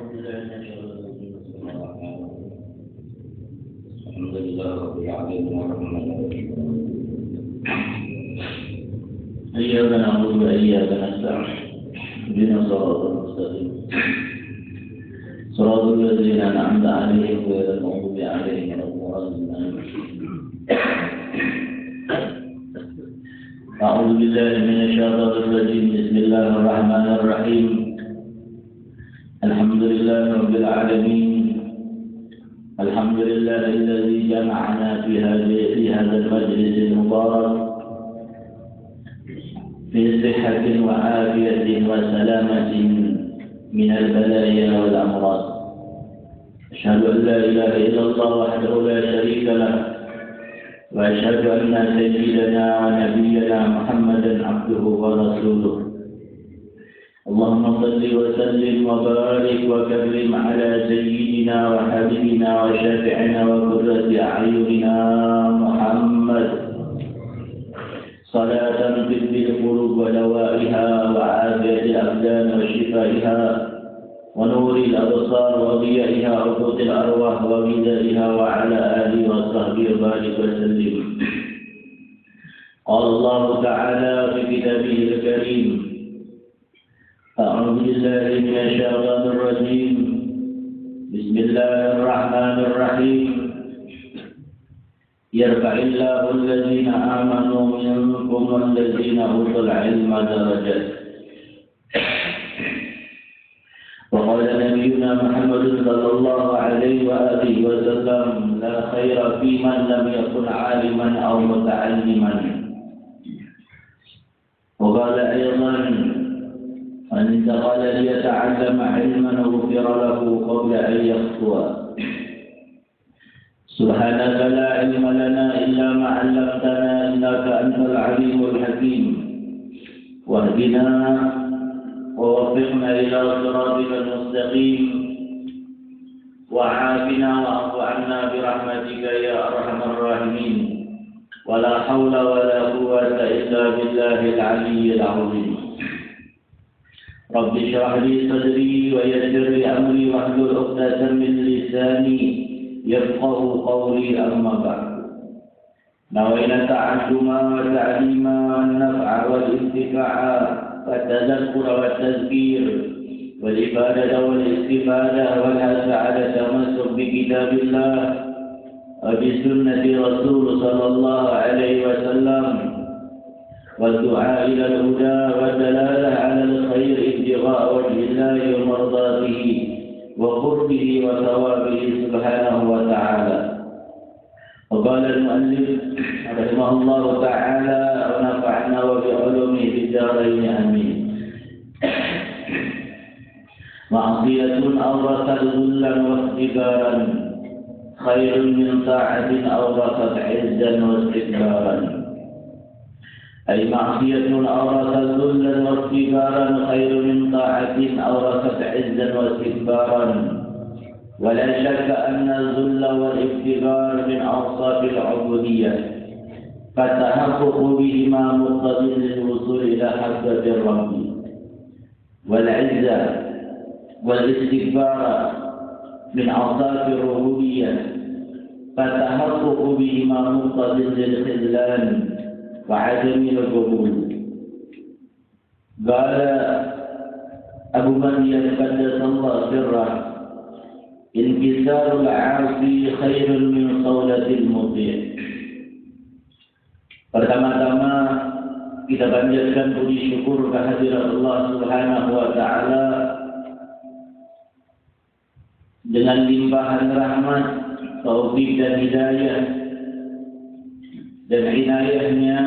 Alhamdulillah rabbil alamin arrahmanir rahim. Iyyaka na'budu wa iyyaka nasta'in. Ihdinas siratal mustaqim. Shiratal ladzina an'amta 'alaihim ghairil maghdubi 'alaihim waladdallin. A'udzu billahi minasy syaithanir rajim. Bismillahir rahim. Alhamdulillahi rabbil alamin. Alhamdulillahilladzi jama'ana fi hadzal majlisil mubarak fi sihhatin wa afiyatin wa salamatin min al-balaya wal amrad. Asyhadu an la ilaha illallah wahdahu la syarika lah wa asyhadu anna sayyidana wa nabiyyana Muhammadan abduhu wa rasuluh. Allahumma salli wa sallim wa barik wa karrim ala sayyidina wa habibina wa syafi'ina wa qurrati a'yunina Muhammad. Salatan tibbil qulub wa dawaiha wa afiyati al-abdan wa shifaiha wa nuril absar wa dhiyaiha wa qutil arwah wa ghidaiha wa ala alihi wa sahbihi barik wa sallim. Qala Allah ta'ala fi kitabihi al-karim. أعوذ بالله من الشيطان الرجيم. بسم الله الرحمن الرحيم. يرفع الله الذين آمنوا منكم والذين أوتوا العلم درجات. وقال نبينا محمد صلى الله عليه وآله وسلم: لا خير في من لم يكن عالما أو متعلما. وقال أيضا: من انتقل ليتعلم علما غفر له قبل أن يخطو. سبحانك لا علم لنا إلا ما علمتنا إنك أنت العليم الحكيم. واهدنا ووفقنا إلى صراطك المستقيم وعافنا واعف عنا برحمتك يا أرحم الراحمين. ولا حول ولا قوة إلا بالله العلي العظيم. رب اشرح لي صدري ويسر لي أمري واحلل عقدة من لساني يفقه قولي. أما بعد، نوينا التعلم والتعليم والنفع والانتفاع والتذكر والتذكير والإفادة والاستفادة والحث على التمسك بكتاب الله وبسنة رسول صلى الله عليه وسلم والدعاء إلى الهدى والدلالة على الخير ابتغاء وجه الله ومرضاته وقربه وثوابه سبحانه وتعالى. وقال المؤلف رحمه الله تعالى: ونفعنا وبعلومه في الدارين آمين. معصية أورثت ذلا واستكبارا خير من طاعة أورثت عزا واستكبارا. أي معصية أورثت ذلا واستكبارا خير من طاعة أورثت عزا واستكبارا. ولا شك أن الذل والاستكبار من أوصاف العبودية، فالتحقق بهما مقتضٍ للوصول إلى حضرة الرب. والعزة والاستكبار من أوصاف الربوبية، فالتحقق بهما مقتضٍ للخذلان وعدم القبول. قال أبو مريم قدس الله سره: انكسار العاصي خير من قولة المطيع. Pertama-tama kita panjatkan puji syukur kehadirat Allah Subhanahu wa taala dengan limpahan rahmat, taufik dan hidayah dan inayahnya.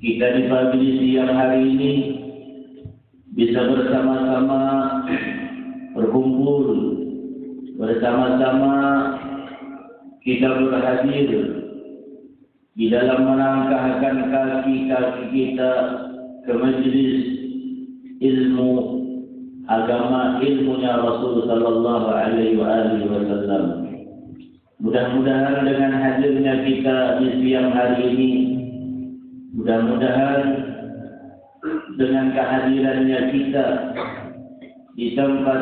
Kita di pagi siang hari ini bisa bersama-sama berkumpul, bersama-sama kita berhadir di dalam melangkahkan kaki-kaki kita ke majelis ilmu agama, ilmunya Rasul sallallahu alaihi wasallam. Mudah-mudahan dengan hadirnya kita di siang hari ini, mudah-mudahan dengan kehadirannya kita di tempat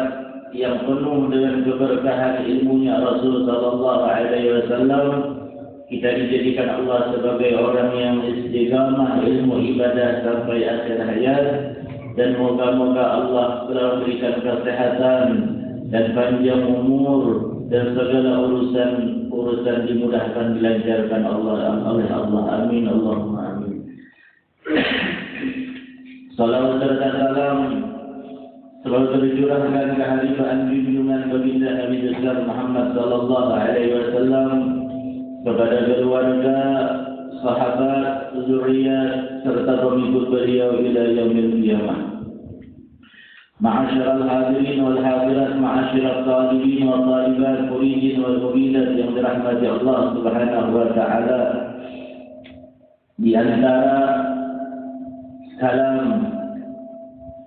yang penuh dengan keberkahan ilmunya Rasul sallallahu alaihi wasallam, kita dijadikan Allah sebagai orang yang istiqamah ilmu ibadah sampai akhir hayat, dan moga-moga Allah telah berikan kesehatan dan panjang umur dan segala urusan dimudahkan, dilancarkan oleh Allah. Amin Allahumma amin. Salawat serta salam selalu tercurahkan ke hadirat junjungan baginda Nabi besar Muhammad sallallahu alaihi wasallam, kepada keluarga, sahabat, zuriat serta pengikut beliau ila yaumil qiyamah. Ma'asyiral hadirin wal hadirat, ma'asyiral talibin wal talibat, muridin wal muridat yang dirahmati Allah Subhanahu wa taala. Di antara kalam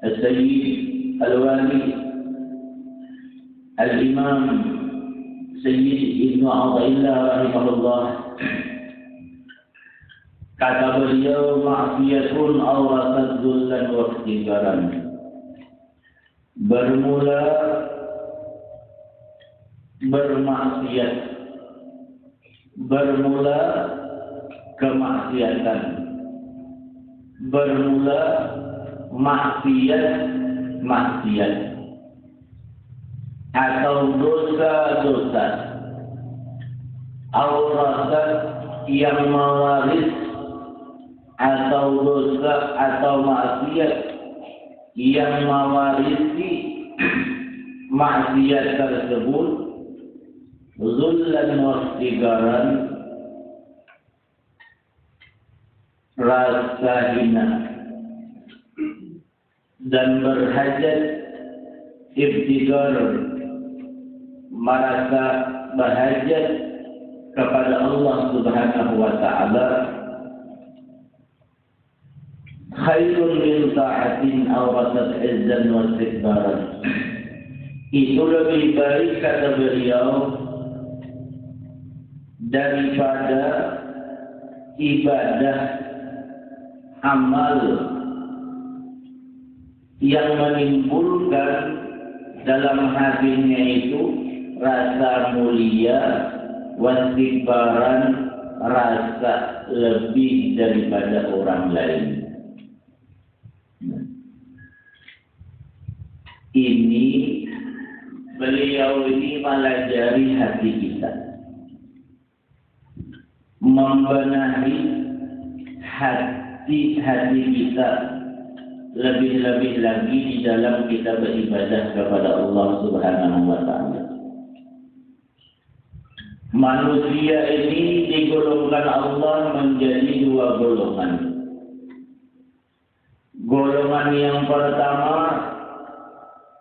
Sayyid Al-Wali Al-Imam Sayyid Ibnu Athaillah rahimahullah, kata beliau, ma'siyatun awrasat dzullan wa ikhtibaran. Bermula bermaksiat, bermula kemaksiatan, bermula maksiat atau dosa-dosa, awrasat yang mewaris, atau dosa atau maksiat yang mewarisi maksiat tersebut, zullan wa ikhtibaran, rasa hina dan berhajat, ibtigar, merasa berhajat kepada Allah Subhanahu wa taala. Khairun min ta'atin awrasat izzan wa istikbaran. Itu lebih baik, kata beliau, daripada ibadah amal yang menimbulkan dalam hatinya itu rasa mulia, wastikbaran, rasa lebih daripada orang lain. Ini beliau ini melajari hati kita, membenahi hati kita lebih-lebih lagi di dalam kita beribadah kepada Allah Subhanahu wa taala. Manusia ini digolongkan Allah menjadi dua golongan. Golongan yang pertama,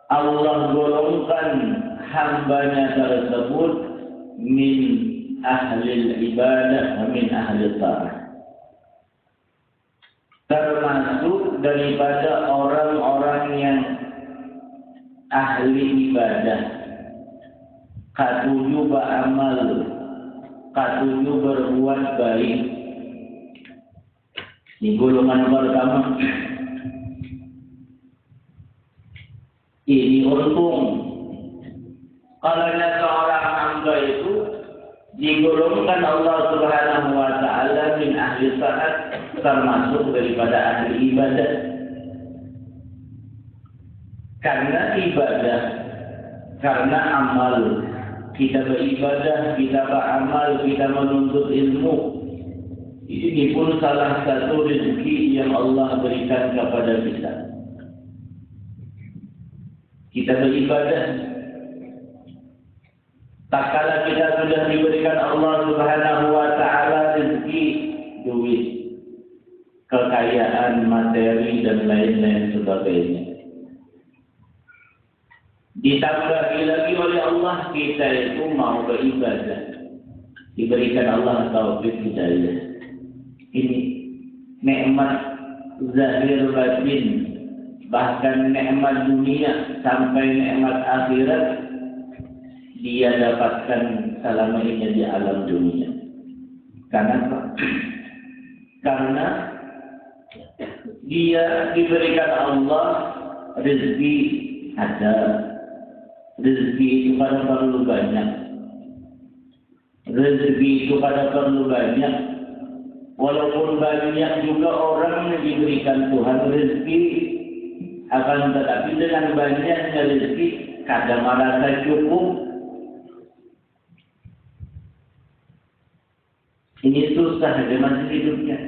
Allah golongkan hambanya tersebut min ahlil ibadah, min ahlil ta'ah, termasuk daripada orang-orang yang ahli ibadah, katuju beramal, katuju berbuat baik. Ini golongan pertama. Ini untung kalau seorang hamba itu digolongkan Allah Subhanahu wa taala min ahli taat, termasuk daripada ahli ibadah. Karena ibadah, karena amal, kita beribadah, kita beramal, kita menuntut ilmu. Ini pun salah satu rezeki yang Allah berikan kepada kita. Kita beribadah, tak kala kita sudah diberikan Allah Subhanahu wa taala rezeki, duit, kekayaan materi dan lain-lain sebagainya, ditambahi lagi oleh Allah, kita itu mau beribadah, diberikan Allah taufik hidayah. Ini nikmat zahir batin, bahkan nikmat dunia sampai nikmat akhirat dia dapatkan selama ini di alam dunia. Karena karena dia diberikan Allah rezeki ada rezeki itu pada perlu banyak. Rezeki itu pada perlu banyak. Walaupun banyak juga orang yang diberikan Tuhan rezeki, akan tetapi dengan banyaknya rezeki kadang merasa cukup. Ini susah dengan hidupnya.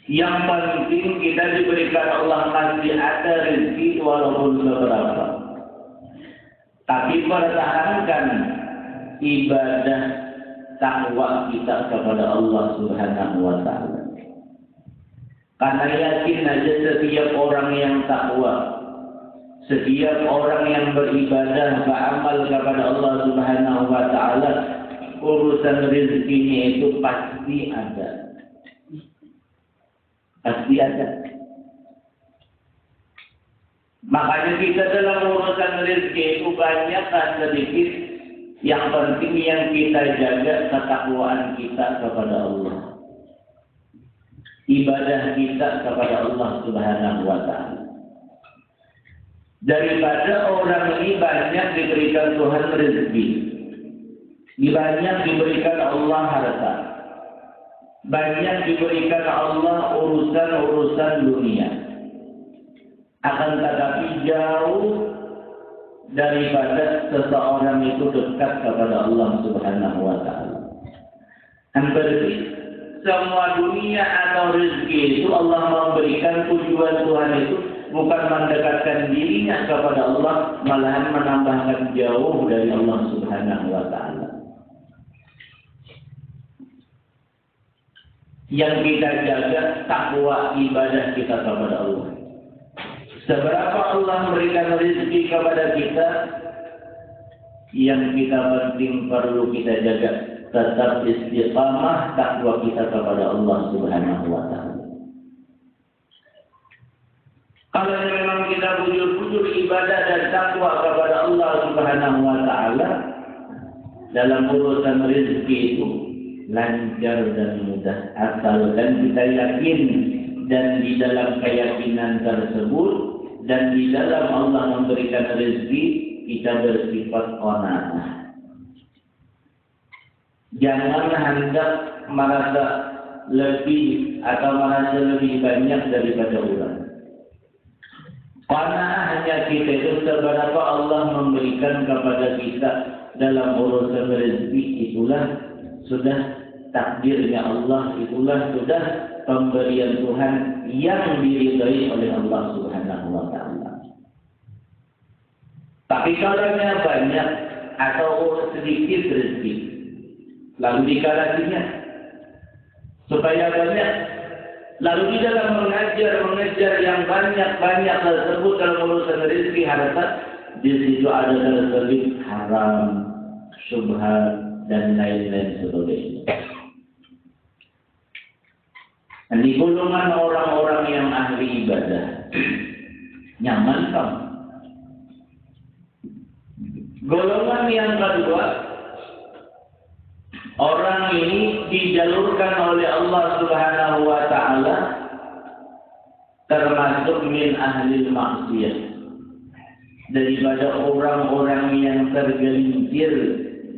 Yang penting kita diberikan Allah masih ada rezeki walaupun beberapa. Tapi pertahankan ibadah takwa kita kepada Allah Subhanahu wa taala. Karena yakin aja setiap orang yang takwa, setiap orang yang beribadah, beramal kepada Allah Subhanahu wa taala, urusan rezekinya itu pasti ada. Pasti ada. Makanya kita dalam urusan rezeki itu banyak dan sedikit, yang penting yang kita jaga ketakwaan kita kepada Allah. Ibadah kita kepada Allah Subhanahu wa taala. Daripada orang ini banyak diberikan Tuhan rezeki, banyak diberikan Allah harta, banyak diberikan Allah urusan-urusan dunia, akan tetapi jauh daripada seseorang itu dekat kepada Allah Subhanahu wa taala. Berarti semua dunia atau rezeki itu Allah memberikan, tujuan Tuhan itu bukan mendekatkan dirinya kepada Allah, malahan menambahkan jauh dari Allah Subhanahu wa taala. Yang kita jaga takwa ibadah kita kepada Allah. Seberapa Allah memberikan rezeki kepada kita, yang kita penting perlu kita jaga tetap istiqamah takwa kita kepada Allah Subhanahu wa taala. Kalau memang kita bujur-bujur ibadah dan takwa kepada Allah Subhanahu wa taala, dalam urusan rezeki itu lancar dan mudah, asalkan kita yakin dan di dalam keyakinan tersebut dan di dalam Allah memberikan rezeki kita bersifat qanaah. Jangan hendak merasa lebih atau merasa lebih banyak daripada orang. Qanaah hanya kita itu seberapa Allah memberikan kepada kita dalam urusan rezeki, itulah sudah takdirnya Allah, itulah sudah pemberian Tuhan yang diridhai oleh Allah Subhanahu wa taala. Tapi kalau banyak atau sedikit rezeki, lalu dikalasinya supaya banyak, lalu di dalam mengejar yang banyak tersebut dalam urusan rezeki harta, di situ ada terselip haram, syubhat dan lain-lain sebagainya. Ini golongan orang-orang yang ahli ibadah. Nyaman kamu. Golongan yang kedua, orang ini dijalurkan oleh Allah Subhanahu wa taala termasuk min ahli maksiat, daripada orang-orang yang tergelincir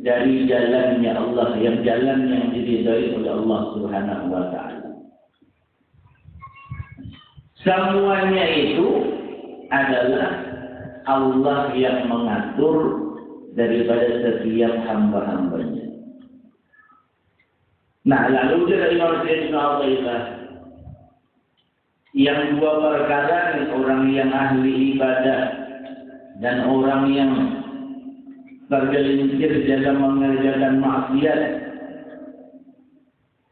dari jalannya Allah, yang jalan yang diridhai oleh Allah Subhanahu wa taala. Semuanya itu adalah Allah yang mengatur daripada setiap hamba-hambanya. Nah, lalu dari Imam Ibn Athaillah, yang dua perkara ini, orang yang ahli ibadah dan orang yang tergelincir dalam mengerjakan maksiat.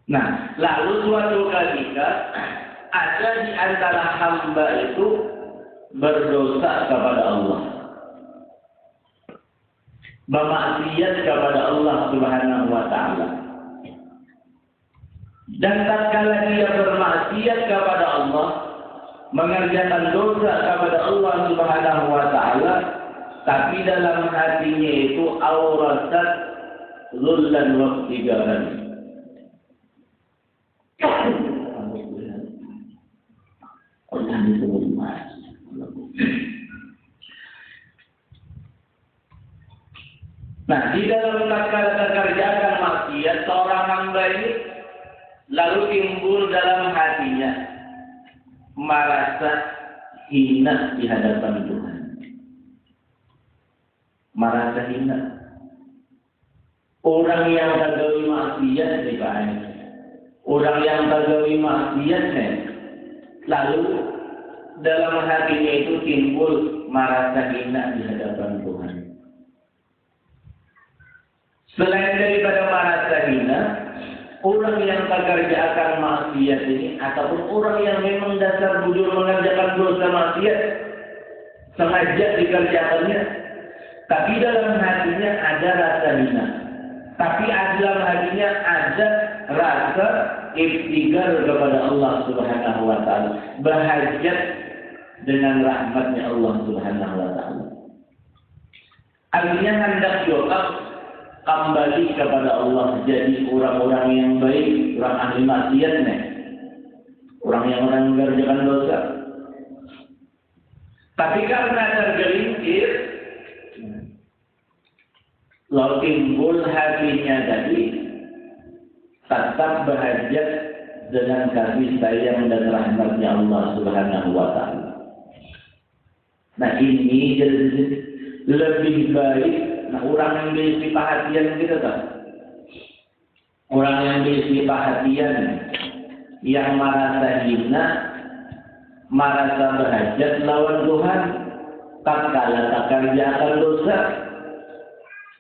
Nah, lalu suatu ketika ada di antara hamba itu berdosa kepada Allah, bermaksiat kepada Allah Subhanahu wa taala. Dan tatkala dia bermaksiat kepada Allah, mengerjakan dosa kepada Allah Subhanahu wa taala, tapi dalam hatinya itu aurasat zullan wa istighfaran. Tuhan itu luas. Nah, di dalam tatkala kerjaan maksiat seorang hamba ini lalu timbul dalam hatinya merasa hina di hadapan Tuhan. Merasa hina. Orang yang tagawi maksiat dibahas. Orang yang tagawi maksiat lalu dalam hatinya itu timbul merasa hina di hadapan Tuhan. Selain daripada merasa hina, orang yang mengerjakan maksiat ini ataupun orang yang memang dasar bujur mengerjakan dosa maksiat sengaja dikerjakannya, tapi dalam hatinya ada rasa hina, tapi dalam hatinya ada rasa iftigar kepada Allah Subhanahu wa taala, berhajat dengan rahmatnya Allah Subhanahu wa taala. Artinya hendak doa kembali kepada Allah, jadi orang-orang yang baik, orang ahli maksiat orang yang mengerjakan dosa. Tapi karena tergelincir, lalu timbul hatinya tadi tetap berhajat dengan kasih sayang dan rahmatnya Allah Subhanahu wa taala. Nah, ini jadi lebih baik. Nah, orang yang diisi perhatian kita tahu. Orang yang diisi perhatian yang merasa hina, merasa berhajat lawan Tuhan, tak kalah tak kerjakan dosa,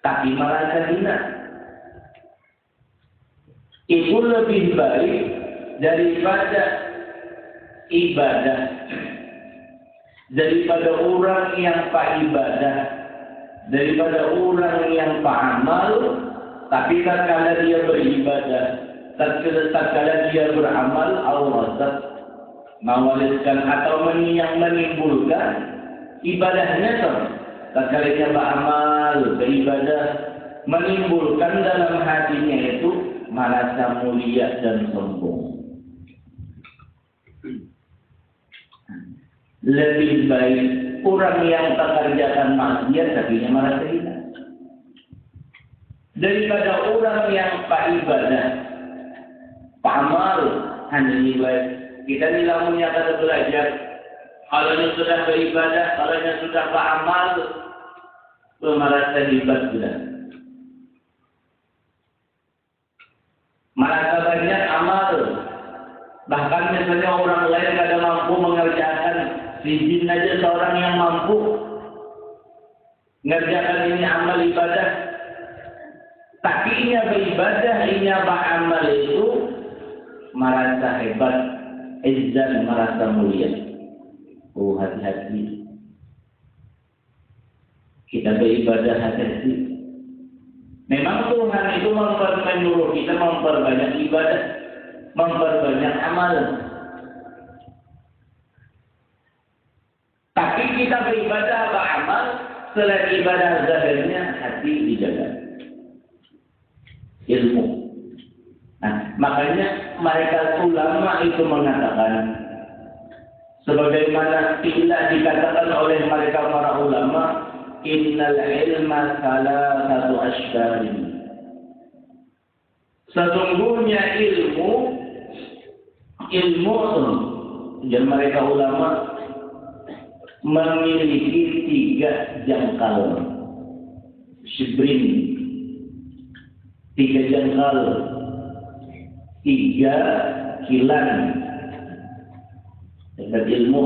tapi merasa hina. Itu lebih baik daripada ibadah, daripada orang yang pak ibadah, daripada orang yang pak amal, tapi tak kala dia beribadah, tak kala dia beramal, Allah mewariskan atau yang menimbulkan ibadahnya tak kala dia beramal, beribadah, menimbulkan dalam hatinya itu merasa mulia dan sombong. Lebih baik orang yang tak kerjakan maksiat tapi merasa hina daripada orang yang pak ibadah, pak amal, hanya ibadah. Kita ni lamunya kata belajar, kalau sudah beribadah, kalau sudah pak amal, merasa hebat sudah. Merasa banyak amal. Bahkan misalnya orang lain kada mampu mengerjakan, si jin aja seorang yang mampu mengerjakan ini amal ibadah. Tapi ia beribadah, ia beramal itu merasa hebat, izzat, merasa mulia. Oh, hati-hati. Kita beribadah hati-hati. Memang Tuhan itu menyuruh kita memperbanyak ibadah, memperbanyak amal. Tapi kita beribadah, beramal, selain ibadah zahirnya, hati dijaga. Ilmu. Nah, makanya mereka ulama itu mengatakan, sebagaimana tidak dikatakan oleh mereka para ulama, innal ilma salasatu ashbarin. Sesungguhnya ilmu yang mereka ulama memiliki 3 jangkal. Shibrin, 3 jangkal, 3 kilan. Dan ilmu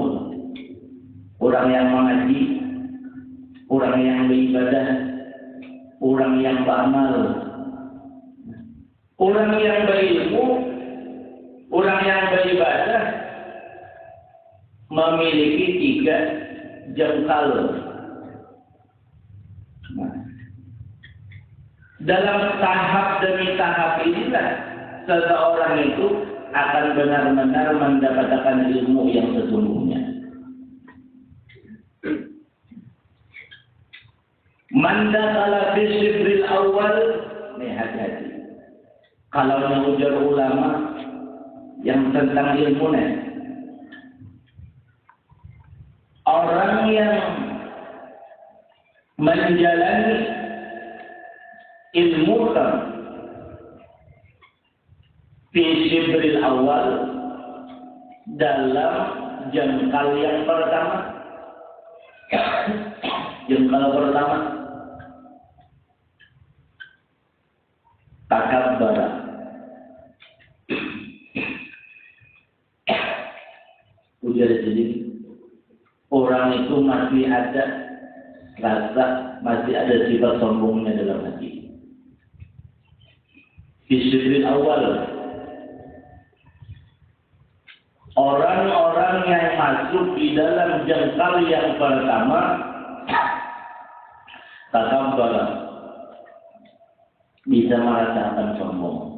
orang yang mengaji, orang yang beribadah, orang yang beramal, orang yang berilmu, orang yang beribadah memiliki 3 jengkal. Nah, dalam tahap demi tahap inilah seseorang itu akan benar-benar mendapatkan ilmu yang sesungguhnya. Man dakhala fi shibril awal, nih hati-hati. Kalau yang ujar ulama yang tentang ilmu nih, orang yang menjalani ilmu fi shibril awal dalam jengkal yang pertama. Jengkal pertama takabbara. Ujar jadi orang itu masih ada rasa, masih ada sifat sombongnya dalam hati. Fi awal, orang-orang yang masuk di dalam jengkal yang pertama takabbara, bisa merasakan sombong.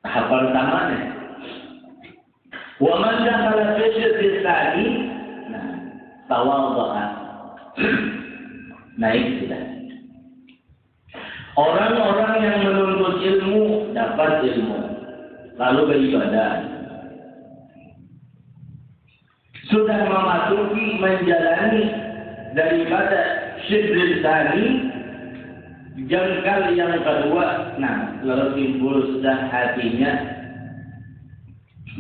Tahap pertamanya, wa man dakhala fi syirki tsani, tawadha'a, naik sudah. Orang-orang yang menuntut ilmu dapat ilmu, lalu beribadah, sudah memasuki menjalani daripada syirki tsani, jengkal yang kedua, lalu timbul sudah hatinya,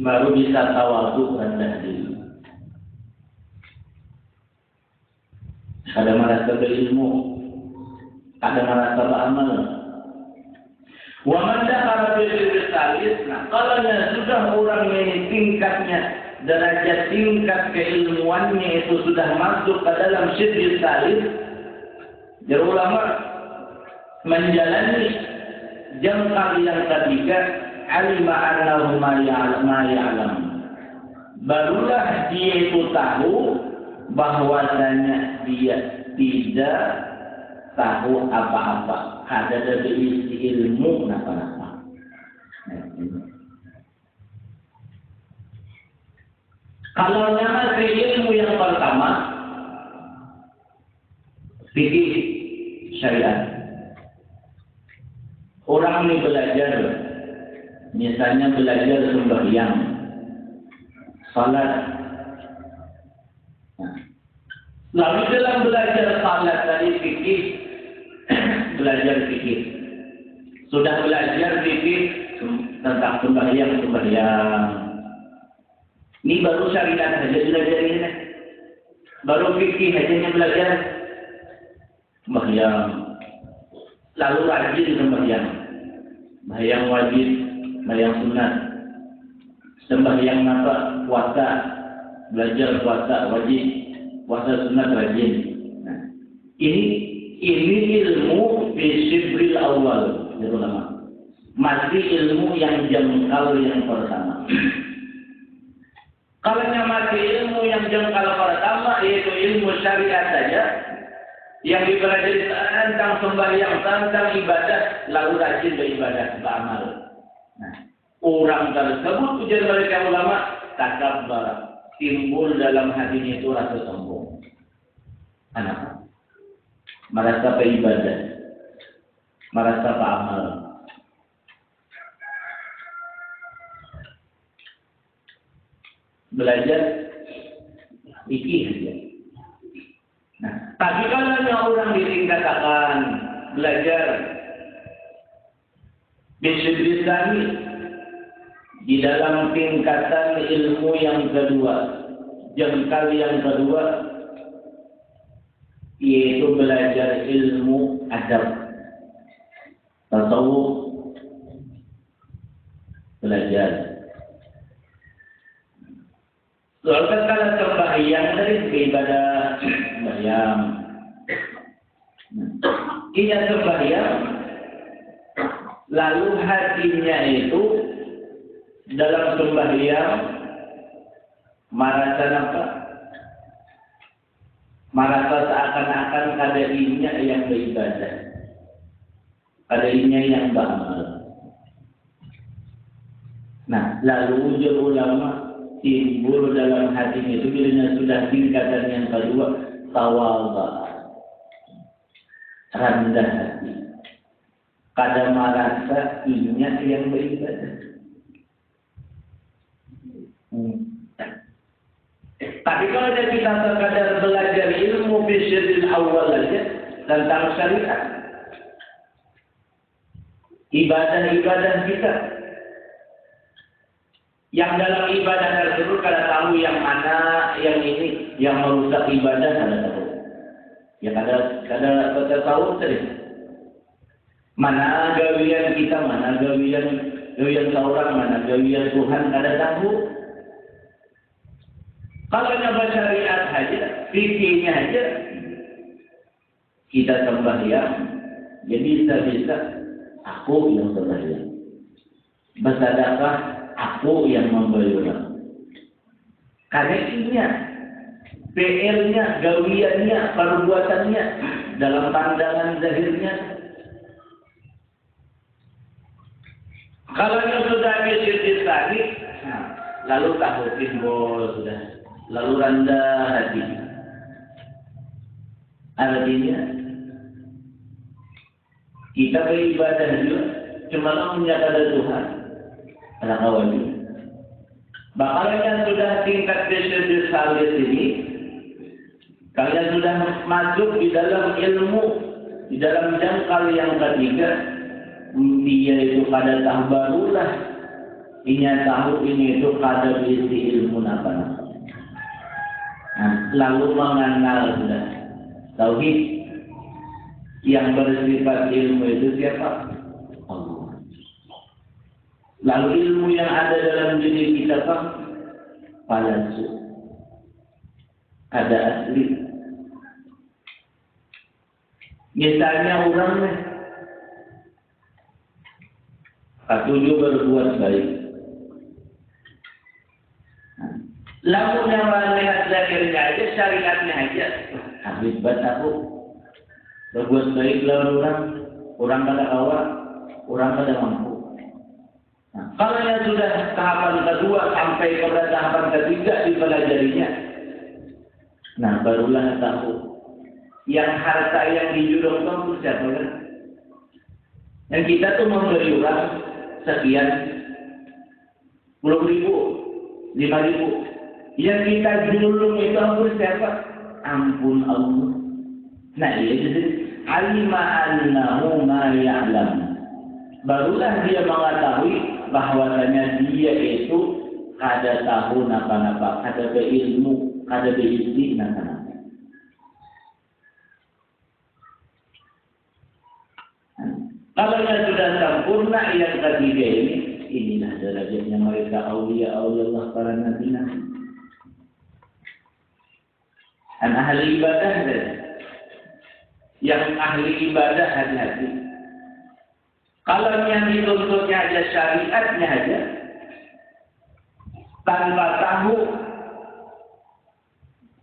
baru bisa tawadhu, rendah diri. Ada merasa berilmu, ada merasa beramal. Wa man dakhala fi syirki tsalis, kalau sudah orang ini tingkatnya, derajat tingkat keilmuannya itu sudah masuk ke dalam syirki tsalis, jadi ulama menjalani jengkal yang ketiga, alima annahu ma ya'lam, barulah dia itu tahu bahwasanya dia tidak tahu apa-apa, ada dari isi ilmu napa-napa. Kalau nama ilmu yang pertama fikih syariat. Orang ini belajar, misalnya belajar sembahyang, salat. Lalu dalam belajar salat tadi fikih, belajar fikih. Sudah belajar fikih tentang sembahyang. Ini baru syariat saja belajar ini. Baru fikih saja belajar sembahyang. Lalu rajin sembahyang. Sembahyang wajib, sembahyang sunat. Sembahyang apa? Puasa. Belajar puasa wajib, puasa sunat rajin. Ini ilmu fi shibril awal, itu nama. Masih ilmu yang jengkal yang pertama. Kalau masih ilmu yang jengkal pertama, yaitu ilmu syariat saja, yang dipelajari tentang sembahyang, tentang ibadah, lalu rajin beribadah, beramal. Orang tersebut, ujar mereka ulama, takabbara, timbul dalam hatinya itu rasa sombong. Kenapa? Merasa beribadah, merasa beramal. Belajar fikih saja. Tapi kalau orang dikatakan belajar bismillah di dalam tingkatan ilmu yang kedua, jengkal yang kedua, yaitu belajar ilmu adab, tasawuf, belajar. Soal kalau sembahyang dari ibadah sembahyang, ia sembahyang, lalu hatinya itu dalam sembahyang merasa apa? Merasa seakan-akan kadainya yang beribadah, kadainya yang beramal. Lalu ujar ulama, timbul dalam hatinya itu bila sudah tingkatan yang kedua, tawadhu, rendah hati, kada merasa inya yang beribadah. kita sekadar belajar ilmu fisyidil awal aja tentang syariat. Ibadah-ibadah kita. Yang dalam ibadah tersebut kada tahu yang mana yang ini yang merusak ibadah kada tahu. Ya kada tahu tadi. Mana gawian kita, mana gawian seorang, mana gawian Tuhan kada tahu. Kalau nyoba syariat aja, fikihnya aja, kita sembahyang, jadi bisa-bisa aku yang sembahyang. Bersedekah, aku yang memberi orang. Karena ini PR-nya, gawiannya, perbuatannya dalam pandangan zahirnya. Kalau yang sudah habis tadi, lalu tahu timbul sudah. Lalu rendah hati. Artinya kita beribadah juga cuma menyatakan Tuhan. Ada kawan juga. Bakal yang sudah tingkat desy salis ini, kalian sudah masuk di dalam ilmu, di dalam jangkal yang ketiga, dia itu kada tahu barulah. Inya tahu ini itu kada berisi ilmu apa-apa. Lalu mengenal sudah tauhid yang bersifat ilmu itu siapa? Allah. Lalu ilmu yang ada dalam diri kita apa? Palsu. Ada asli. Misalnya orang ketujuh berbuat baik. Lalu yang melihat zahirnya aja, syariatnya aja. Habis aku berbuat baik lawan orang kada awal, orang kada mampu. Nah, kalau yang sudah tahapan kedua sampai pada tahapan ketiga dipelajarinya, nah barulah tahu yang harta yang dijurungkan itu siapa kan? Yang kita tuh memberi orang sekian 10.000, 5.000. Yang kita julung itu ampun siapa? Ampun Allah. Nah iya jadi alima annahu ma ya'lam. Barulah dia mengetahui bahwasanya dia itu kada tahu napa-napa, kada berilmu, kada beisi napa-napa. Kalau yang sudah sempurna yang ketiga ini, inilah derajatnya mereka aulia Allah para nabi-nabi. Dan ahli ibadah yang ahli ibadah hati-hati. Kalau yang dituntutnya aja syariatnya aja, tanpa tahu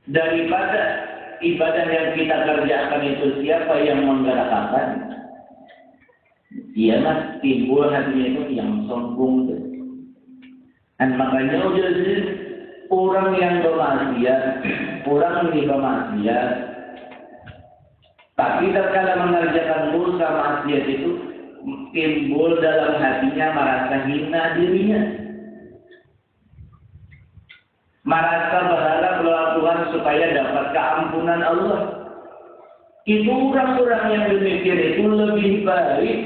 daripada ibadah yang kita kerjakan itu siapa yang menggerakkan, dia mas timbul hatinya itu yang sombong. Dan makanya orang yang bermaksiat, orang ini bermaksiat, tapi tatkala mengerjakan dosa maksiat itu timbul dalam hatinya merasa hina dirinya, merasa berharap melawan Tuhan supaya dapat keampunan Allah. Itu orang-orang yang demikian itu lebih baik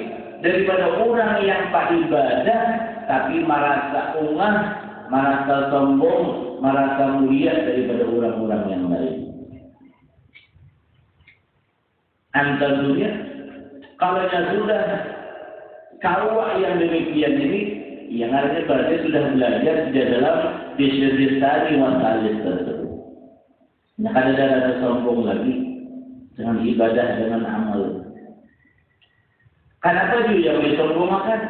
daripada orang yang tak ibadah tapi merasa ungah, merasa sombong, merasa mulia daripada orang-orang yang baik. Tentunya kalau sudah kawak yang demikian ini, yang artinya berarti sudah belajar di dalam disyadisani wasalis tersebut. Nah, kada ada rasa sombong lagi dengan ibadah, dengan amal. Kenapa juga yang disombongkan?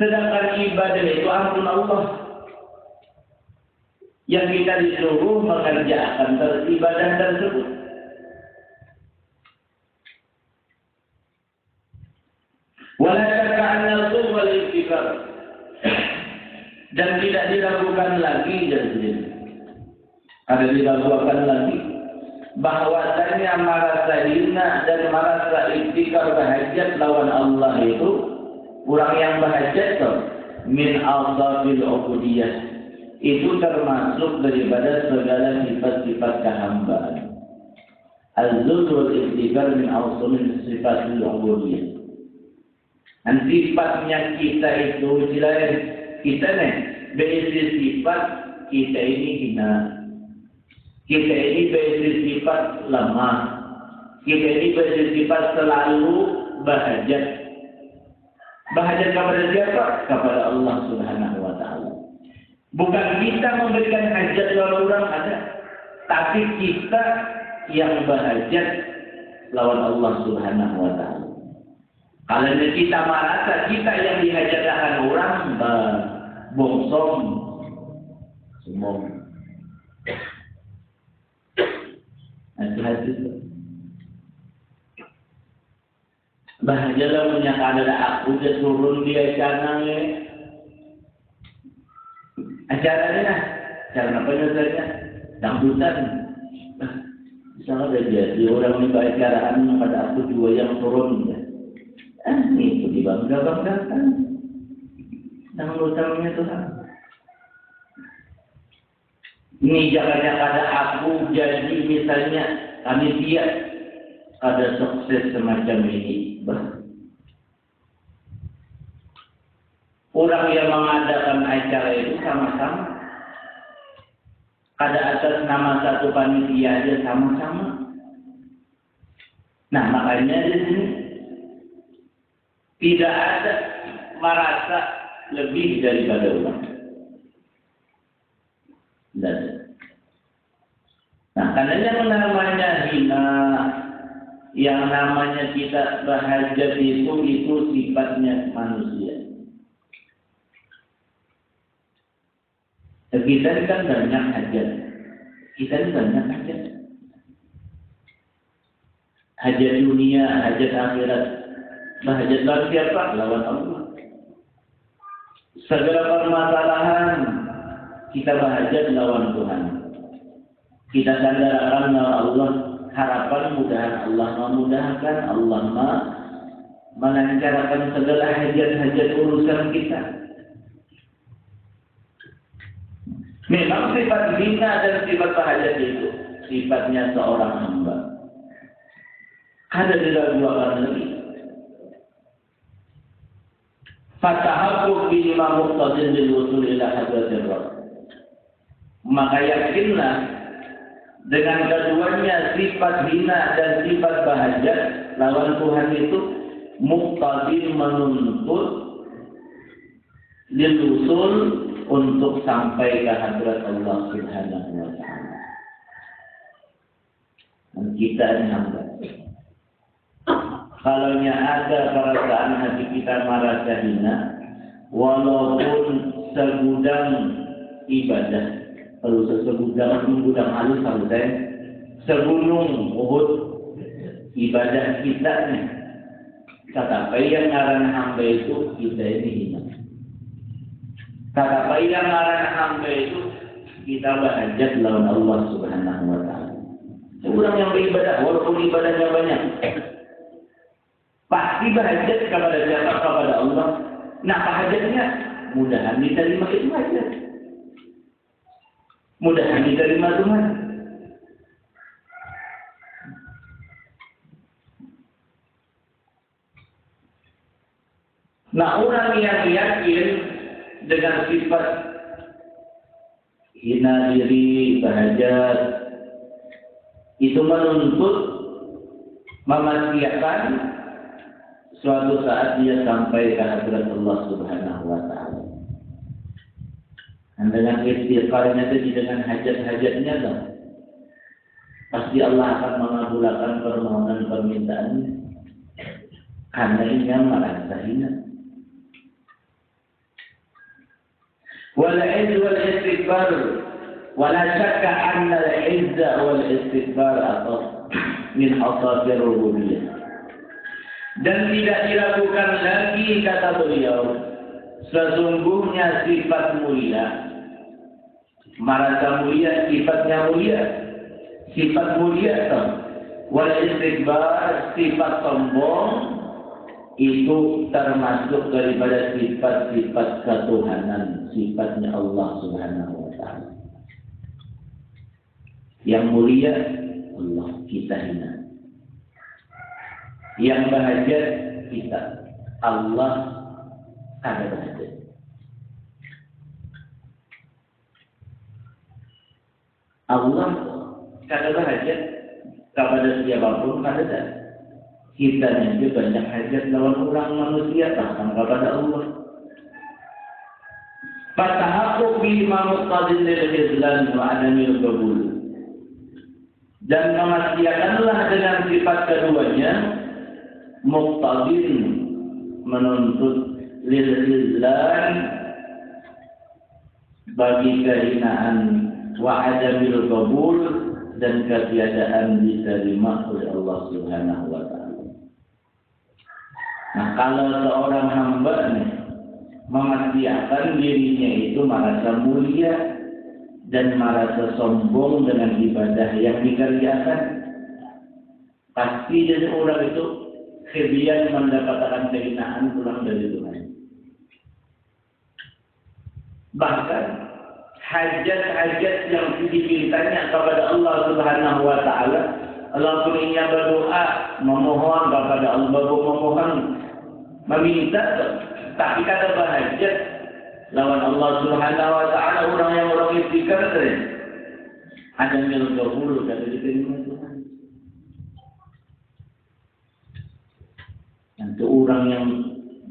Sedangkan ibadah itu ampun Allah. Yang kita disuruh mengerjakan ibadah tersebut. Wala syakka anna al-qul wal istikbar. Dan tidak diragukan lagi ada diragukan lagi bahwasanya merasa hina dan merasa istikbar bahajat lawan Allah itu orang yang bahajat min awsabil ubudiyah itu termasuk daripada segala sifat-sifat kehambaan. Az-zuhd wal istikbar min awsalin sifatul ubudiyah. Dan sifatnya kita itu selain kita nih berisi sifat kita ini hina, kita ini berisi sifat lemah, kita ini berisi sifat selalu bahajat. Bahajat kepada siapa? Kepada Allah Subhanahu wa Ta'ala. Bukan kita memberikan hajat lawan orang ada, tapi kita yang bahajat lawan Allah Subhanahu wa Ta'ala. Kalau kita merasa kita yang dihajatkan orang, bongsong, semua. Hati-hati. Bahagialah punya keadaan aku dia turun dia acara acaranya, acara apa saja, dangdutan. Misalnya ada jadi orang ini baik acaraan pada aku juga yang turun ya. Itu dibangga-banggakan. Dangdutannya Tuhan. Ini jangan ada aku jadi misalnya kami dia ada sukses semacam ini. Orang yang mengadakan acara itu sama-sama. Ada atas nama satu panitia aja sama-sama. Nah makanya di sini tidak ada merasa lebih daripada orang. Nah karena yang namanya hina, yang namanya kita bahajat itu sifatnya manusia. Kita ini kan banyak hajat. Kita ini banyak hajat. Hajat dunia, hajat akhirat. Bahajat lawan siapa? Lawan Allah. Segala permasalahan kita bahajat lawan Tuhan. Kita sandarkan lawan Allah. Harapan mudahan Allah memudahkan, Allah melancarkan segala hajat-hajat urusan kita. Memang sifat hina dan sifat bahajat itu sifatnya seorang hamba. Ada diragukan lagi. Fatahaqqu bi ma muqtadin lil wusul ila hadratir Rabb. Maka yakinlah dengan keduanya sifat hina dan sifat bahajat lawan Tuhan itu muqtadin menuntut lil wusul untuk sampai ke hadrat Allah Subhanahu wa Ta'ala. Dan kita ini hamba. Kalau ada perasaan hati kita merasa hina, walaupun segudang ibadah, kalau segudang halus sampai segunung Uhud ibadah kita nih, kata yang ngaran hamba itu kita ini hina. Kata yang ngaran hamba itu kita bahajat lawan Allah Subhanahu wa Ta'ala. Orang yang beribadah walaupun ibadahnya banyak, pasti bahajat kepada siapa? Kepada Allah. Nah bahajatnya mudahan diterima itu aja. Mudahan diterima Tuhan. Nah orang yang yakin dengan sifat hina diri, bahajat, itu menuntut memastikan suatu saat dia sampai ke hadirat Allah Subhanahu wa Ta'ala. Dan dengan istighfarnya itu dengan hajat-hajatnya lah, pasti Allah akan mengabulkan permohonan permintaannya. Karena ini yang merasa hina. Wal-'izz wal-istighfar, wala syakka anna al-'izza wal-istighfar atau min asafir rububiyyah. Dan tidak diragukan lagi kata beliau, sesungguhnya sifat mulia, merasa mulia, sifatnya mulia, sifat mulia, wal-istighfar, sifat sombong, itu termasuk daripada sifat-sifat ketuhanan, sifatnya Allah Subhanahu wa Ta'ala. Yang mulia Allah, kita hina. Yang bahagia kita, Allah ada bahagia. Allah kada bahagia kepada siapapun kada. Kita juga banyak hajat lawan orang manusia bahkan kepada Allah. Fatahaqqu bi muqtadil al-izlan wa adamil qabul. Dan memastikanlah dengan sifat keduanya muqtadil menuntut lil-izlan bagi kehinaan wa adamil qabul dan ketiadaan diterima oleh Allah Subhanahu wa Ta'ala. Nah, kalau seorang hamba nih memastikan dirinya itu merasa mulia dan merasa sombong dengan ibadah yang dikerjakan, pasti dari orang itu kebiasaan mendapatkan kehinaan pulang dari Tuhan. Bahkan hajat-hajat yang dipintanya kepada Allah Subhanahu wa Ta'ala, Allah punya berdoa memohon kepada Allah, memohon meminta, tapi kata bahajat lawan Allah Subhanahu wa Ta'ala orang yang orang istiqar ada milik dahulu kata diterima Tuhan. Untuk orang yang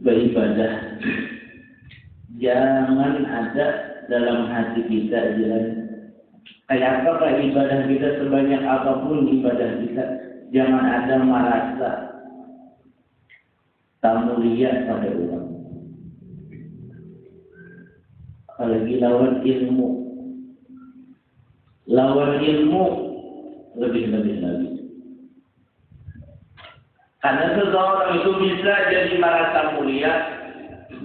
beribadah jangan ada dalam hati kita jalan kayak apakah ibadah kita sebanyak apapun ibadah kita, jangan ada merasa tak mulia pada orang. Apalagi lawan ilmu lebih-lebih lagi. Karena seseorang itu bisa jadi merasa mulia,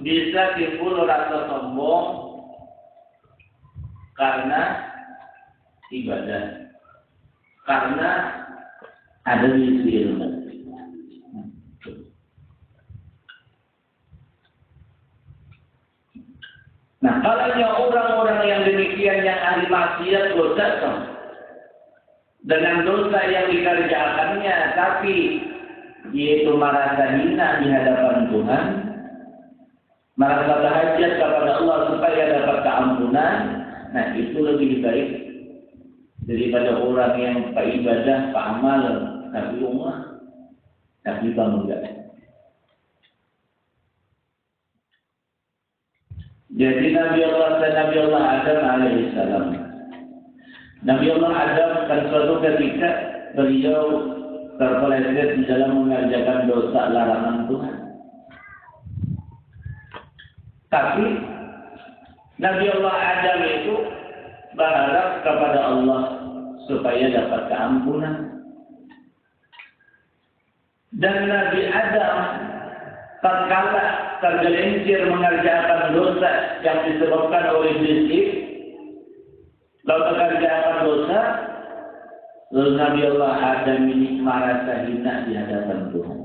bisa timbul rasa sombong karena ibadah, karena ada misi ilmu. Nah, kalau orang-orang yang demikian yang ahli maksiat dosa dengan dosa yang dikerjakannya, tapi yaitu merasa hina di hadapan Tuhan, merasa berhajat kepada Allah supaya dapat keampunan, nah itu lebih baik daripada orang yang beribadah, beramal, tapi rumah, tapi bangga. Jadi Nabi Allah dan Nabi Allah Adam alaihissalam. Nabi Allah Adam kan suatu ketika beliau terpeleset di dalam mengerjakan dosa larangan Tuhan. Tapi Nabi Allah Adam itu berharap kepada Allah supaya dapat keampunan. Dan Nabi Adam tatkala tergelincir mengerjakan dosa yang disebabkan oleh iblis, lalu mengerjakan dosa, lalu Nabi Allah Adam ini merasa hina di hadapan Tuhan.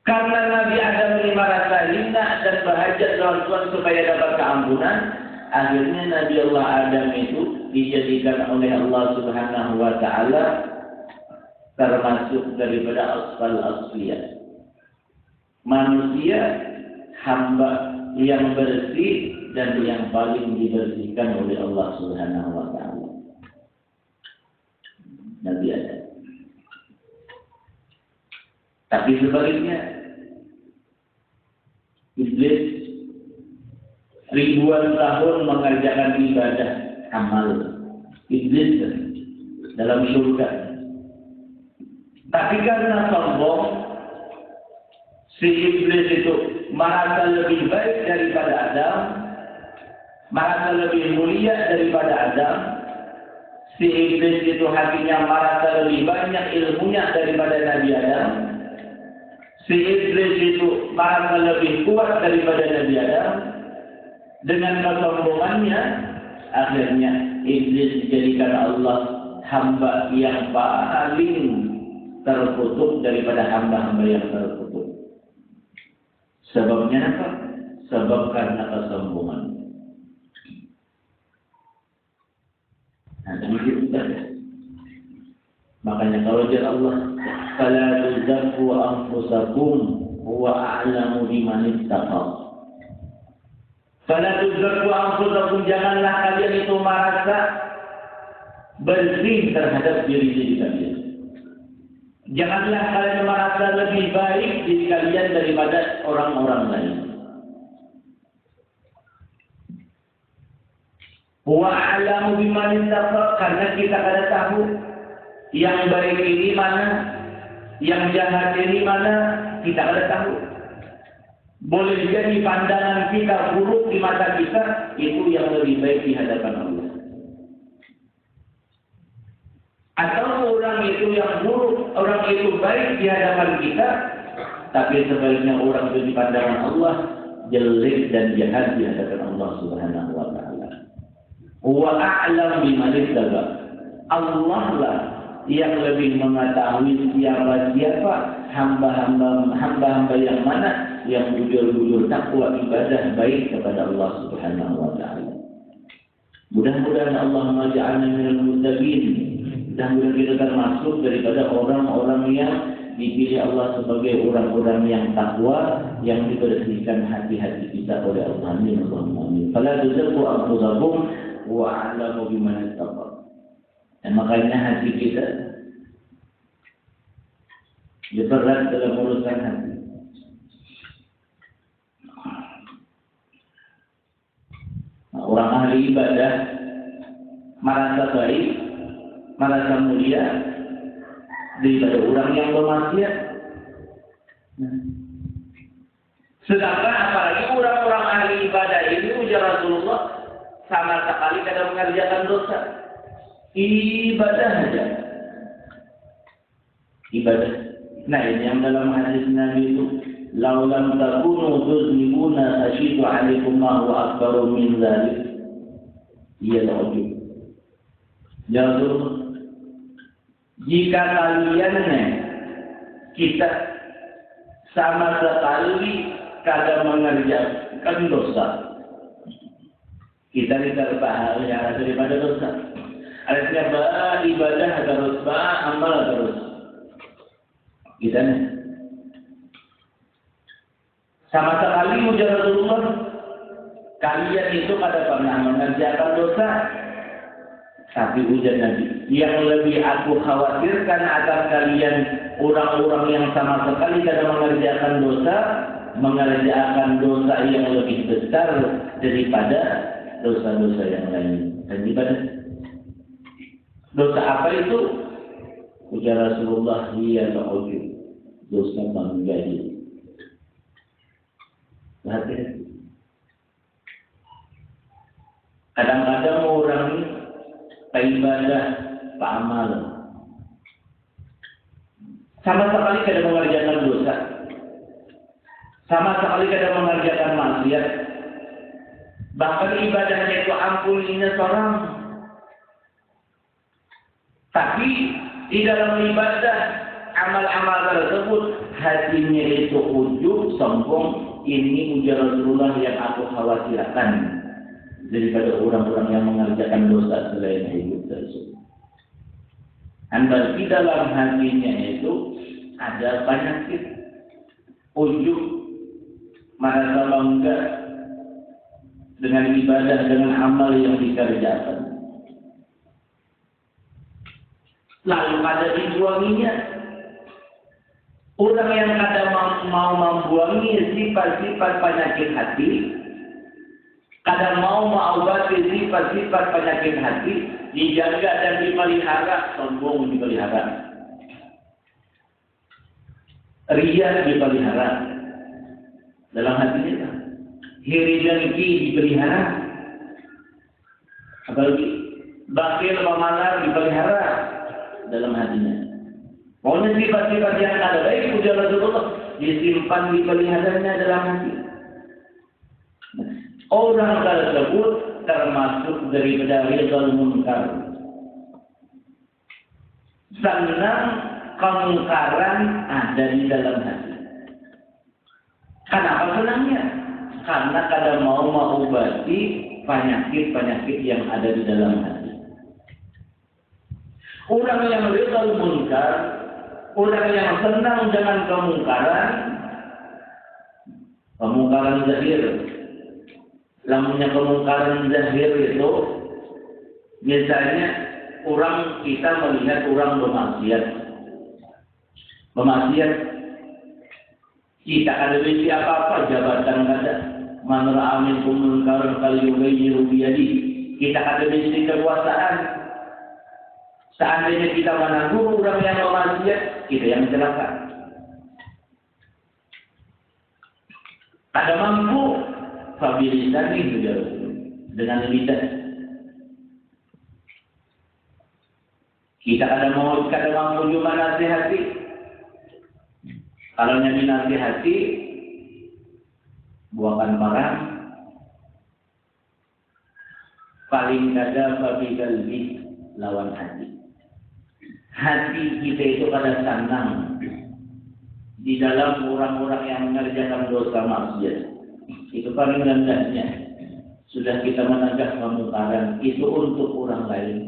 Karena Nabi Adam ini merasa hina dan berhajat kepada Tuhan supaya dapat keampunan, akhirnya Nabi Allah Adam itu dijadikan oleh Allah Subhanahu wa Ta'ala termasuk daripada asfal asfiyah, manusia hamba yang bersih dan yang paling dibersihkan oleh Allah Subhanahu wa Ta'ala. Nabi Adam. Tapi sebaliknya, iblis ribuan tahun mengerjakan ibadah amal iblis dalam surga. Tapi karena sombong, si iblis itu merasa lebih baik daripada Adam, merasa lebih mulia daripada Adam. Si iblis itu hatinya merasa lebih banyak ilmunya daripada Nabi Adam. Si iblis itu merasa lebih kuat daripada Nabi Adam. Dengan kesombongannya, akhirnya iblis dijadikan Allah hamba yang paling terkutuk daripada hamba-hamba yang terkutuk. Sebabnya apa? Sebab karena kesombongan. Nah, demikian saja. Makanya kalau dia Allah, fala tuzakku anfusakum huwa a'lamu biman ittaqa. Fala tuzakku anfusakum, janganlah kalian itu merasa bersih terhadap diri kalian. Janganlah kalian merasa lebih baik diri kalian daripada orang-orang lain. Huwa a'lamu biman ittaqa, karena kita kada tahu yang baik ini mana, yang jahat ini mana, kita kada tahu. Boleh jadi pandangan kita buruk di mata kita, itu yang lebih baik di hadapan Allah. Atau orang itu yang buruk, orang itu baik di hadapan kita, tapi sebaliknya orang itu di pandangan Allah jelek dan jahat di hadapan Allah Subhanahu wa taala. Wa a'lam biman ittaqa. Allah lah yang lebih mengetahui siapa hamba-hamba yang mana yang jujur-jujur takwa ibadah baik kepada Allah Subhanahu wa taala. Mudah-mudahan Allah menjadikan minal muttaqin. Mudah-mudahan kita termasuk daripada orang-orang yang dipilih Allah sebagai orang-orang yang takwa, yang dibersihkan hati-hati kita oleh Allah. Amin. Allahumma amin. Fala tuzakku anfusakum wa a'lamu biman ittaqa. Dan makanya hati kita berat dalam urusan hati. Nah, orang ahli ibadah merasa baik, merasa mulia daripada orang yang bermaksiat. Sedangkan apalagi orang-orang ahli ibadah ini, ujar Rasulullah, sama sekali tidak mengerjakan dosa. Ibadah saja. Ibadah. Nah, ini yang dalam hadis Nabi itu, "Lau lam takunu tuznibuna asyidu 'alaikum ma huwa akbaru min dzalik." Ia ujub. Ya Rasulullah, jika kalian kita sama sekali kada mengerjakan dosa, kita tidak berpahala daripada dosa. Artinya ibadah terus, amal terus. Kita sama sekali ujar Rasulullah, kalian itu kada pernah mengerjakan dosa. Tapi ujar Nabi, yang lebih aku khawatirkan agar kalian orang-orang yang sama sekali kada mengerjakan dosa yang lebih besar daripada dosa-dosa yang lain. Dan ibadah. Dosa apa itu? Ujar Rasulullah, hiya al-ujub, dosa bangga. Perhatian. Kadang-kadang orang ini ibadah, amal, sama sekali tidak mengerjakan dosa, sama sekali tidak mengerjakan maksiat, bahkan ibadahnya itu ampuninya seorang. Tapi di dalam ibadah, amal-amal tersebut hatinya itu ujub, sombong. Ini ujar Rasulullah yang aku khawatirkan daripada orang-orang yang mengerjakan dosa selain hidup tersebut. Dan di dalam hatinya itu ada penyakit ujub, merasa bangga dengan ibadah, dengan amal yang dikerjakan. Lalu pada dibuanginya. Orang yang kada mau membuangi sifat-sifat penyakit hati, kada mau mengobati sifat-sifat penyakit hati, dijaga dan dipelihara, sombong dipelihara, riya dipelihara dalam hatinya, hiri dengki dipelihara, apalagi bakhil pemalar dipelihara dalam hatinya. Pokoknya sifat-sifat yang ada baik ujar Rasulullah disimpan dipeliharanya dalam hati. Orang tersebut termasuk daripada ridhal munkar. Senang kemungkaran ada di dalam hati. Kenapa senangnya? Karena kada mau mengobati penyakit-penyakit yang ada di dalam hati. Orang yang ridha munkar, orang yang senang dengan kemungkaran zahir. Namanya kemungkaran zahir itu biasanya kita melihat orang bermaksiat. Kita ada besi apa-apa, jabatan kada. Man ra'a minkum munkaran falyughayyirhu biyadihi. Kita ada besi kekuasaan. Seandainya kita menanggung orang yang bermaksiat, kita yang celaka. Ada mampu fabilisan ini dengan lidah. Kita kada mampu cuma nasihati. Kalau nyami nasihati, buahkan barang. Paling kada fabikalbi lawan hati. Hati kita itu kada senang di dalam orang-orang yang mengerjakan dosa maksiat. Itu paling rendahnya. Sudah kita menegak kemungkaran itu untuk orang lain.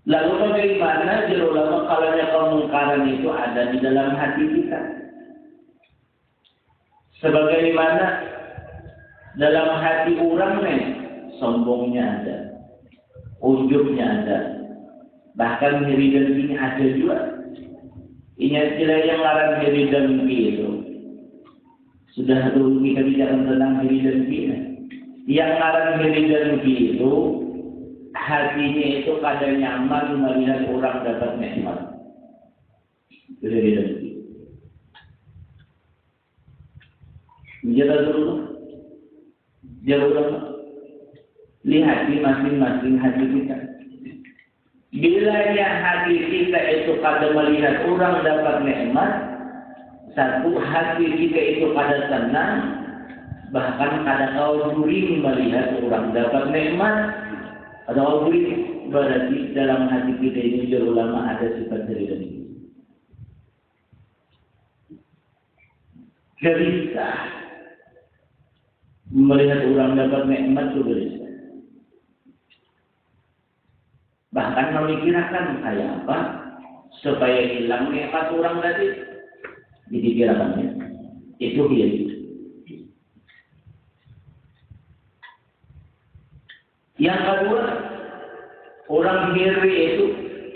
Lalu bagaimana ulama kalanya kemungkaran itu ada di dalam hati kita? Sebagaimana dalam hati orang sombongnya ada, ujubnya ada. Bahkan hiri dengki ada juga. Ingat istilah yang larang hiri dengki itu. Sudah dulu kita bicara tentang hiri dengki. Yang larang hiri dengki itu hatinya itu kada nyaman melihat orang dapat nikmat. Itu hiri dengki. Bicara dulu. Lihat di masing-masing hati kita. Bila yang hati kita itu kada melihat orang dapat nikmat, satu hati kita itu kada senang, bahkan kada kau duri melihat orang dapat nikmat, kada kau duri berarti dalam hati kita ini ulama ada sifat dari ini. Gelisah melihat orang dapat nikmat itu gelisah. Bahkan memikirkan kayak apa supaya hilang nikmat orang tadi dipikirkannya. Itu iri. Yang kedua, orang iri itu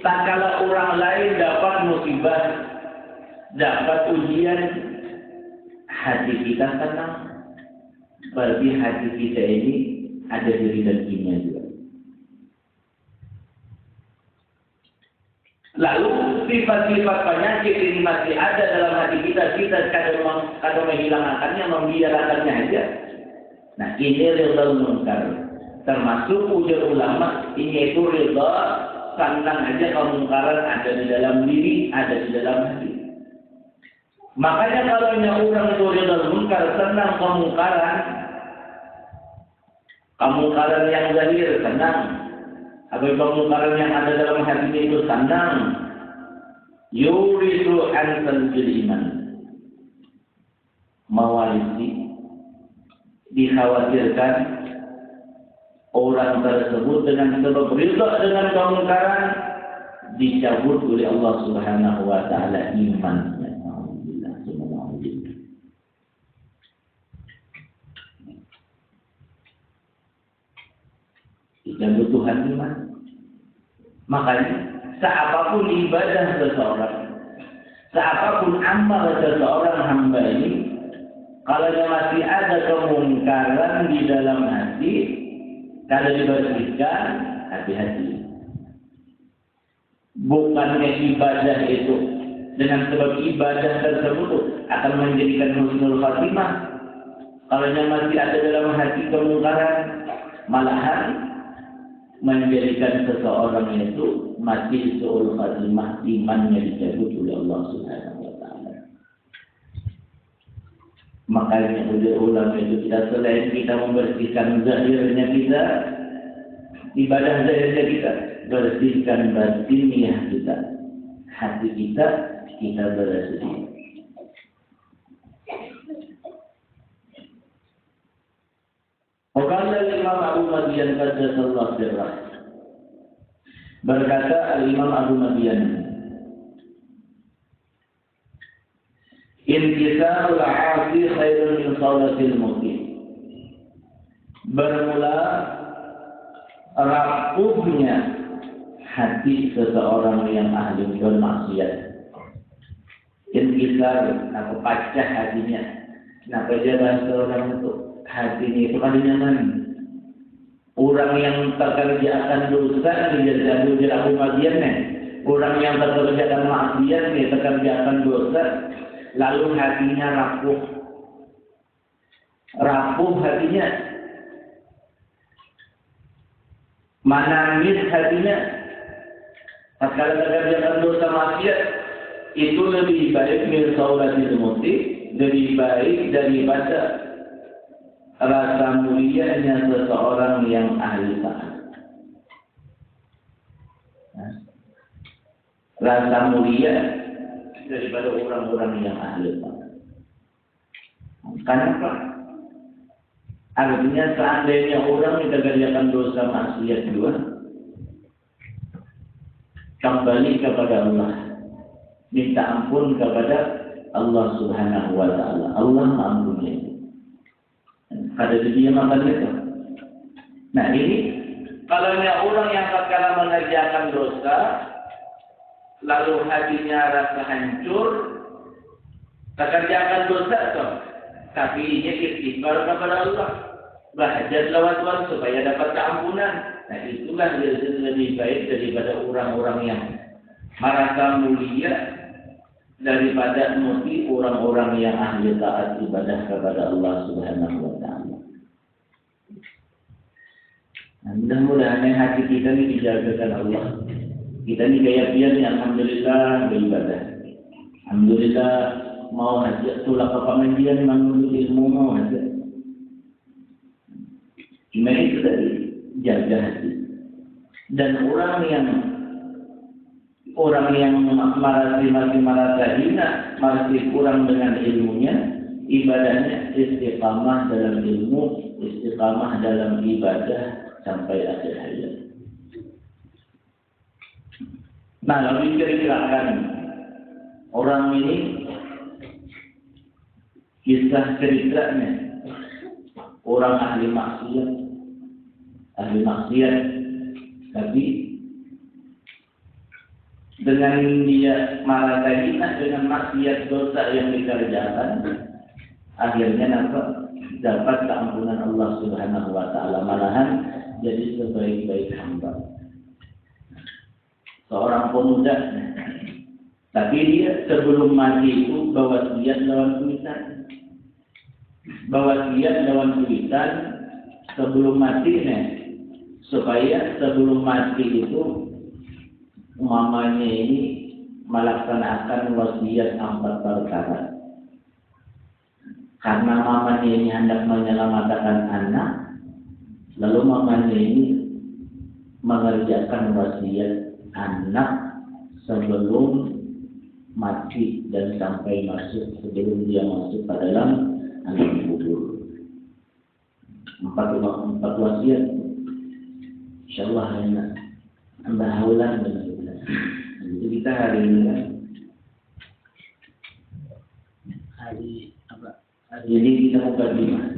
tak kala orang lain dapat musibah, dapat ujian, hati kita tenang. Berarti hati kita ini ada diri dan kimia juga. Lalu sifat-sifat penyakit ini masih ada dalam hati kita kadang menghilangkannya, membiarkannya aja. Nah ini ridha munkar. Termasuk ujar ulama, ini itu ridha, senang aja kemungkaran ada di dalam diri, ada di dalam hati. Makanya kalau orang itu ridha munkar, senang kemungkaran yang zahir, senang. Apabila kemungkaran yang ada dalam hatinya itu senang, yuridu an bil iman, mewarisi, dikhawatirkan orang tersebut dengan sebab ridha dengan kemungkaran dicabut oleh Allah Subhanahu wa taala imannya. Alhamdulillah, subhanallah. Dicabut Tuhan iman. Makanya seapapun ibadah seseorang, seapapun amal seseorang hamba ini, kalau masih ada kemungkaran di dalam hati, kalau dibersihkan, hati-hati. Bukannya ibadah itu dengan sebab ibadah tersebut akan menjadikan husnul khatimah. Kalau masih ada dalam hati kemungkaran, malahan menjadikan seseorang itu mati su'ul khatimah, imannya dicabut oleh Allah Subhanahu wa taala. Makanya ulama itu kita selain kita membersihkan zahirnya kita, ibadah zahirnya kita, bersihkan batiniah kita, hati kita bersedia. Qala Imam Abu Madian qaddasallahu sirrah. Berkata Imam Abu Madian, Inkisarul 'asi khairun min saulatil muti. Bermula rapuhnya hati seseorang yang ahli bermaksiat. Inkisar, aku pecah hatinya. Kenapa dia bahasa orang itu hatinya itu kan nyaman. Orang yang terkerjakan dosa dia Abu Madian nih. Orang yang terkerjakan maksiat dia terkerjakan dosa, lalu hatinya rapuh hatinya, menangis hatinya. Tatkala terkerjakan dosa maksiat itu lebih baik min saulatil muti, lebih baik daripada rasa mulianya seseorang yang ahli taat. Rasa mulia daripada orang-orang yang ahli taat. Kenapa? Artinya seandainya orang yang terkerjakan dosa maksiat juga kembali kepada Allah, minta ampun kepada Allah Subhanahu wa taala. Allah mengampuni. Ada dia makan itu. Nah ini kalau orang yang tatkala mengerjakan dosa lalu hatinya rasa hancur, terkerjakan dosa toh, tapi ini istighfar kepada Allah, bahajat lawat Tuhan supaya dapat keampunan. Nah itulah lebih baik daripada orang-orang yang merasa mulia daripada muti orang-orang yang ahli taat ibadah kepada Allah Subhanahu wa taala. Nah, mudah-mudahan hati kita ini dijagakan Allah. Kita ini gaya-gaya alhamdulillah beribadah. Alhamdulillah mau hajat tulak ke pengajian menuntut ilmu mau hajat. Cuma itu tadi jaga hati. Dan orang yang masih merasa hina, masih kurang dengan ilmunya, ibadahnya istiqamah dalam ilmu, istiqamah dalam ibadah sampai akhir hayat. Nah, lalu kira-kirakan orang ini kisah ceritanya orang ahli maksiat, tapi dengan dia merasa hina dengan maksiat dosa yang dikerjakan, akhirnya dapat keampunan Allah Subhanahu wa taala, malahan jadi sebaik-baik hamba. Seorang pemuda, tapi dia sebelum mati itu bawa wasiat lawan kuitan sebelum mati supaya sebelum mati itu mamanya ini melaksanakan wasiat 4 perkara. Karena mamanya ini hendak menyelamatkan anak, lalu mamanya ini mengerjakan wasiat anak sebelum mati dan sampai sebelum dia masuk ke dalam alam kubur. 4 wasiat. Insyaallah enak. Anda haulan dengan jadi kita hari ini hari ini kita mukadimah.